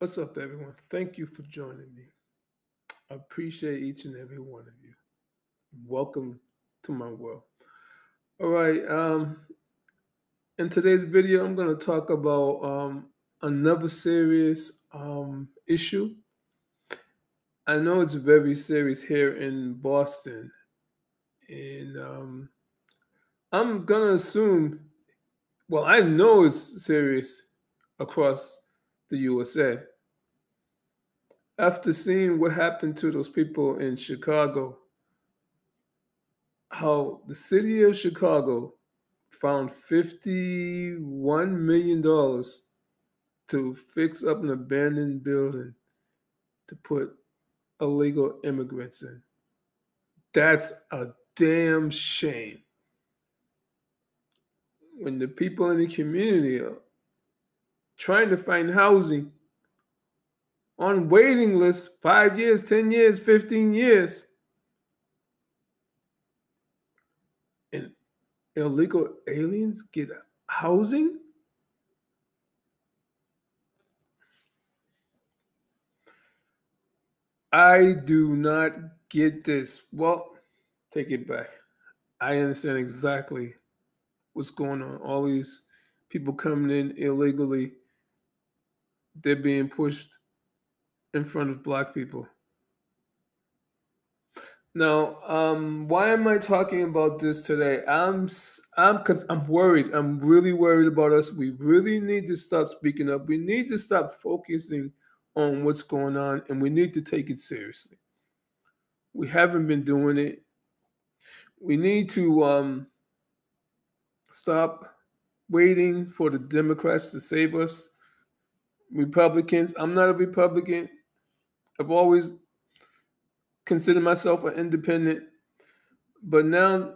What's up, everyone? Thank you for joining me. I appreciate each and every one of you. Welcome to my world. All right. In today's video, I'm going to talk about another serious issue. I know it's very serious here in Boston, and I'm going to assume, well, I know it's serious across the USA. After seeing what happened to those people in Chicago, how the city of Chicago found $51 million to fix up an abandoned building to put illegal immigrants in. That's a damn shame. When the people in the community are trying to find housing on waiting lists 5 years, 10 years, 15 years, and illegal aliens get housing? I do not get this. Well, take it back. I understand exactly what's going on. All these people coming in illegally, they're being pushed in front of black people. Now, why am I talking about this today? Because I'm worried. I'm really worried about us. We really need to stop speaking up. We need to stop focusing on what's going on, and we need to take it seriously. We haven't been doing it. We need to stop waiting for the Democrats to save us. Republicans, I'm not a Republican. I've always considered myself an independent, but now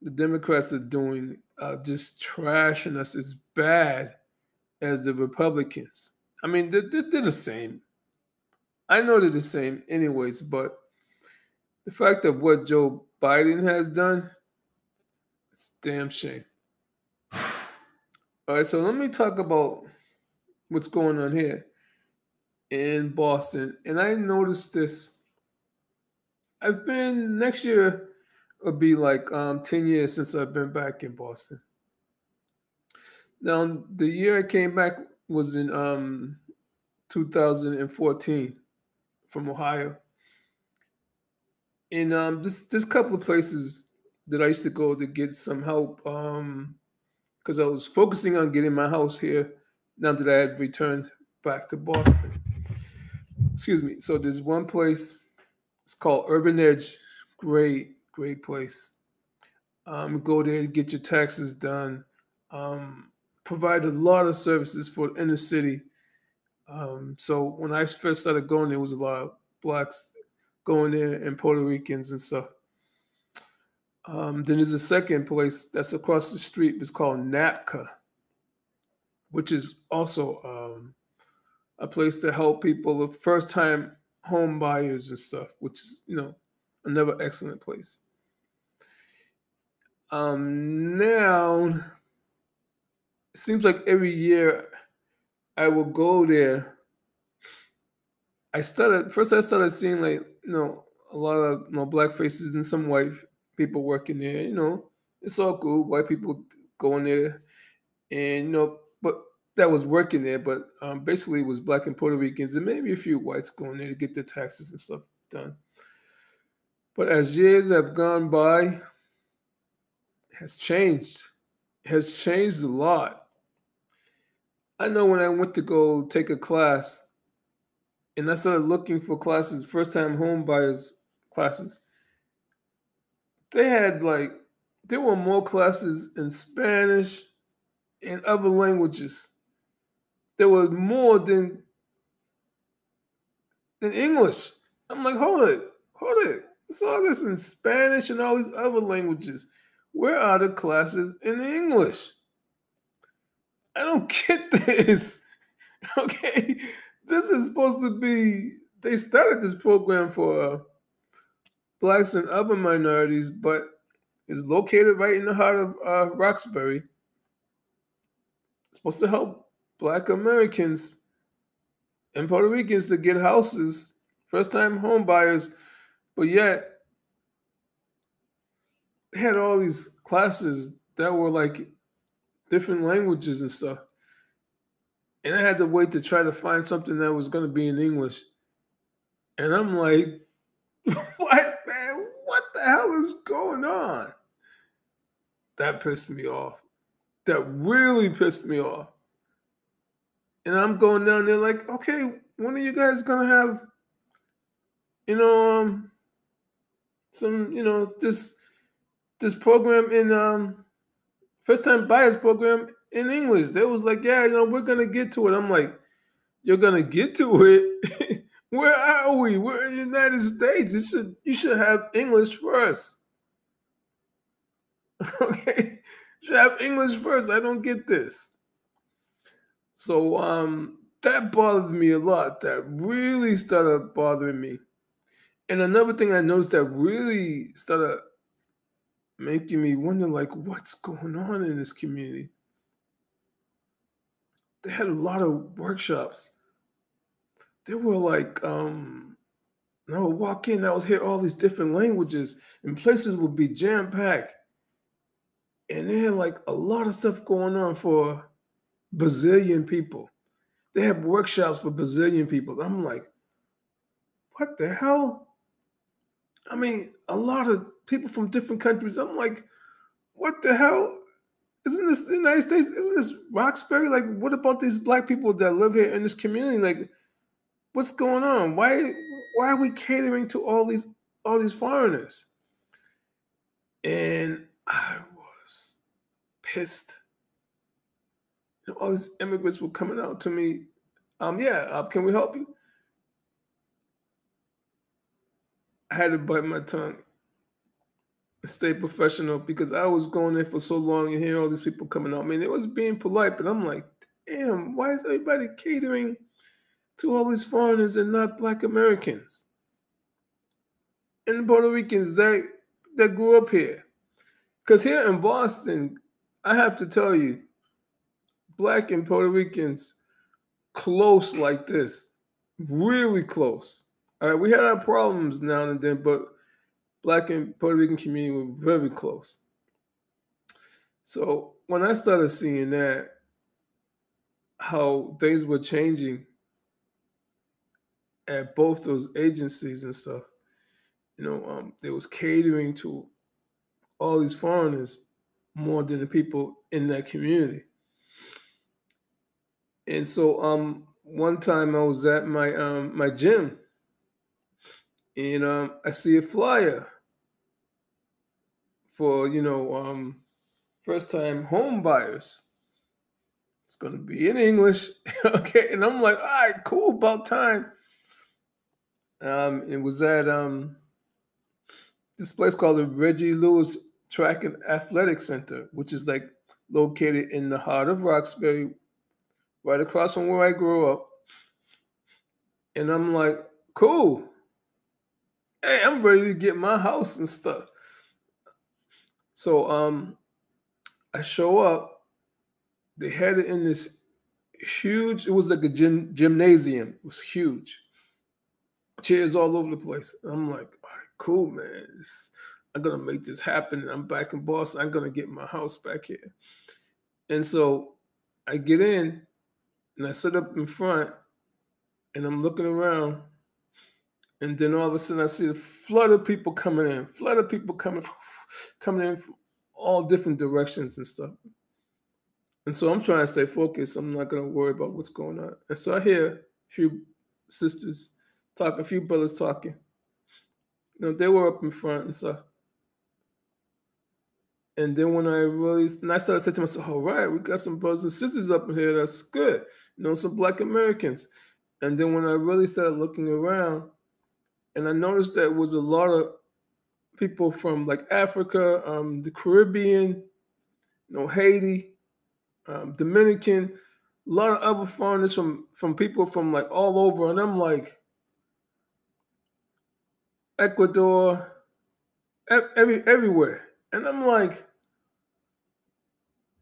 the Democrats are doing just trashing us as bad as the Republicans. I mean, they're the same. I know they're the same, anyways, but the fact of what Joe Biden has done, it's a damn shame. All right, so let me talk about what's going on here in Boston. And I noticed this. I've been, next year will be like 10 years since I've been back in Boston. Now, the year I came back was in 2014 from Ohio. And there's a couple of places that I used to go to get some help because I was focusing on getting my house here now that I had returned back to Boston. Excuse me. So there's one place, it's called Urban Edge. Great place. Go there to get your taxes done. Provide a lot of services for inner city. So when I first started going, there was a lot of blacks going there and Puerto Ricans and stuff. Then there's a second place that's across the street. It's called NAPCA, which is also a place to help people, the first time home buyers and stuff, which is, another excellent place. Now, it seems like every year I will go there. I started seeing like, a lot of black faces and some white people working there. It's all cool. White people going there, and but that was working there. But basically, it was black and Puerto Ricans and maybe a few whites going there to get their taxes and stuff done. But as years have gone by, it has changed. It has changed a lot. I know when I went to go take a class, and I started looking for classes, first time home buyers classes. There were more classes in Spanish and other languages. There were more than English. I'm like, hold it. It's all this in Spanish and all these other languages. Where are the classes in English? I don't get this. Okay, this is supposed to be. They started this program for blacks and other minorities, but it's located right in the heart of Roxbury. It's supposed to help black Americans and Puerto Ricans to get houses, first time home buyers, but yet they had all these classes that were like different languages and stuff. And I had to wait to try to find something that was going to be in English. And I'm like, what, man? What the hell is going on? That pissed me off. That really pissed me off. And I'm going down there like, okay, when are you guys going to have, you know, some, this program in first time buyers program in English. They was like, yeah, we're gonna get to it. I'm like, you're gonna get to it. Where are we? We're in the United States. You should have English first. Okay. You should have English first. I don't get this. So that bothers me a lot. That really started bothering me. And another thing I noticed that really started making me wonder like what's going on in this community. They had a lot of workshops. They were like I would walk in, I would hear all these different languages, and places would be jam packed. And they had like a lot of stuff going on for Brazilian people. They have workshops for Brazilian people. I'm like, what the hell? I mean, a lot of people from different countries. I'm like, what the hell? Isn't this the United States? Isn't this Roxbury? Like, what about these black people that live here in this community? Like, what's going on? Why are we catering to all these foreigners? And I was pissed. All these immigrants were coming out to me. Yeah, can we help you? I had to bite my tongue and stay professional because I was going there for so long and hearing all these people coming out. I mean, it was being polite, but I'm like, damn, why is everybody catering to all these foreigners and not Black Americans and Puerto Ricans that grew up here? Because here in Boston, I have to tell you, Black and Puerto Ricans close like this, really close. All right, we had our problems now and then, but Black and Puerto Rican community were very close. So when I started seeing that, how things were changing at both those agencies and stuff, they was catering to all these foreigners more than the people in that community. And so one time I was at my gym and I see a flyer for first time home buyers. It's gonna be in English, okay. And I'm like, all right, cool, about time. It was at this place called the Reggie Lewis Track and Athletic Center, which is like located in the heart of Roxbury, right across from where I grew up. And I'm like, cool. Hey, I'm ready to get my house and stuff. So I show up. They had it in this huge. It was like a gymnasium. It was huge. Chairs all over the place. I'm like, all right, cool, man. I'm gonna make this happen. I'm back in Boston. I'm gonna get my house back here. And so I get in and I sit up in front and I'm looking around. And then all of a sudden I see a flood of people coming in, flood of people coming in from all different directions and stuff. And so I'm trying to stay focused. I'm not gonna worry about what's going on. And so I hear a few sisters talking, a few brothers talking. They were up in front and stuff. And then and I started saying to myself, all right, we got some brothers and sisters up in here. That's good. Some Black Americans. And then when I really started looking around, and I noticed that it was a lot of people from like Africa, the Caribbean, Haiti, Dominican, a lot of other foreigners from people from like all over. And I'm like, Ecuador, everywhere. And I'm like,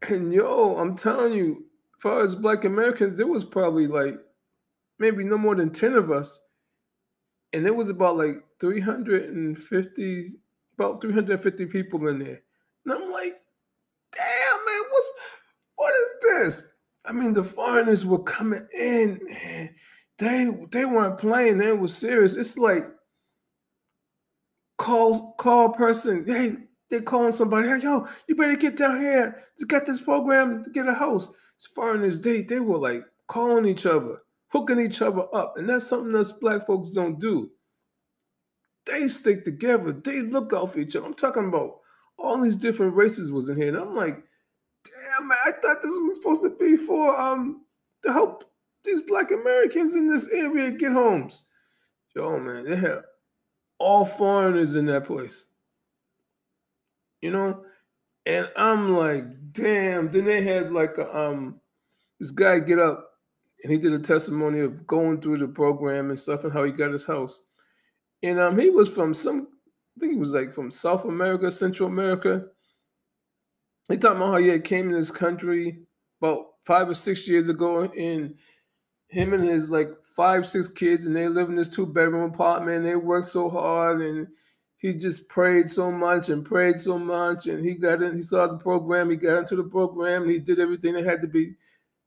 and I'm telling you, as far as Black Americans, there was probably like maybe no more than 10 of us, and it was about like 350, about 350 people in there. And I'm like, damn, man, what is this? I mean, the foreigners were coming in, man. They weren't playing, they were serious. It's like call a person, hey, they're calling somebody, hey, yo, you better get down here to get this program to get a house. As foreigners, they were like calling each other, hooking each other up, and that's something us black folks don't do. They stick together. They look out for each other. I'm talking about all these different races was in here, and I'm like, damn, man, I thought this was supposed to be for to help these black Americans in this area get homes. Yo, man, they had all foreigners in that place, you know. And I'm like, damn. Then they had like this guy get up and he did a testimony of going through the program and stuff and how he got his house. And he was from I think he was like from South America, Central America. He talking about how he had came in this country about 5 or 6 years ago, and him and his like 5, 6 kids, and they live in this 2 bedroom apartment. And they worked so hard, and he just prayed so much and prayed so much, and he got in. He saw the program. He got into the program. And he did everything that had to be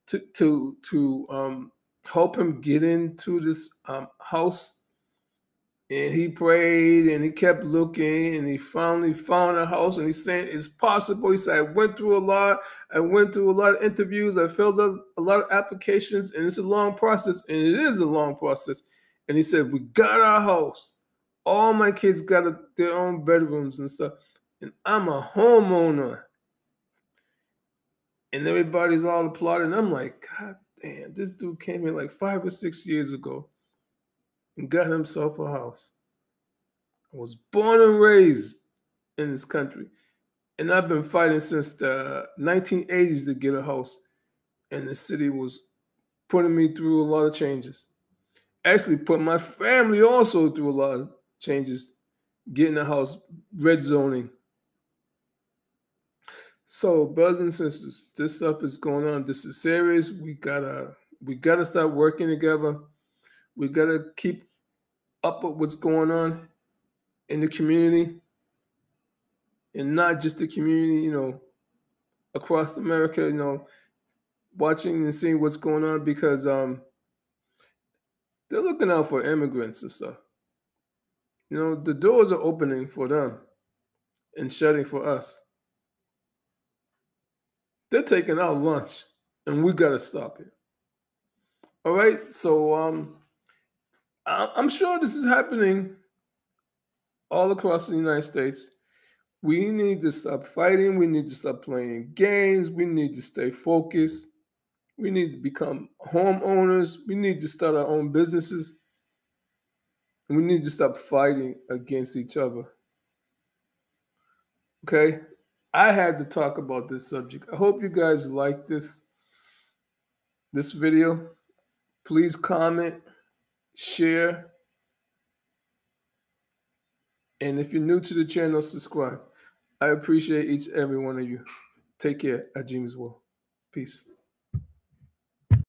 to help him get into this house. And he prayed and he kept looking and he finally found a house, and he's saying it's possible. He said, I went through a lot of interviews, I filled out a lot of applications, and it's a long process, and it is a long process. And he said, we got our house. All my kids got their own bedrooms and stuff. And I'm a homeowner. And everybody's all applauding. I'm like, God damn, this dude came in like 5 or 6 years ago and got himself a house. I was born and raised in this country, and I've been fighting since the 1980s to get a house, and the city was putting me through a lot of changes. Actually, put my family also through a lot of changes, getting a house, red zoning. So, brothers and sisters, this stuff is going on. This is serious. We gotta start working together. We gotta keep up with what's going on in the community, and not just the community, across America, watching and seeing what's going on, because they're looking out for immigrants and stuff. The doors are opening for them and shutting for us. They're taking our lunch, and we gotta stop it. All right, so I'm sure this is happening all across the United States. We need to stop fighting. We need to stop playing games. We need to stay focused. We need to become homeowners. We need to start our own businesses. And we need to stop fighting against each other. Okay? I had to talk about this subject. I hope you guys like this video. Please comment, share, and if you're new to the channel, subscribe. I appreciate each and every one of you. Take care. Ajim as well. Peace.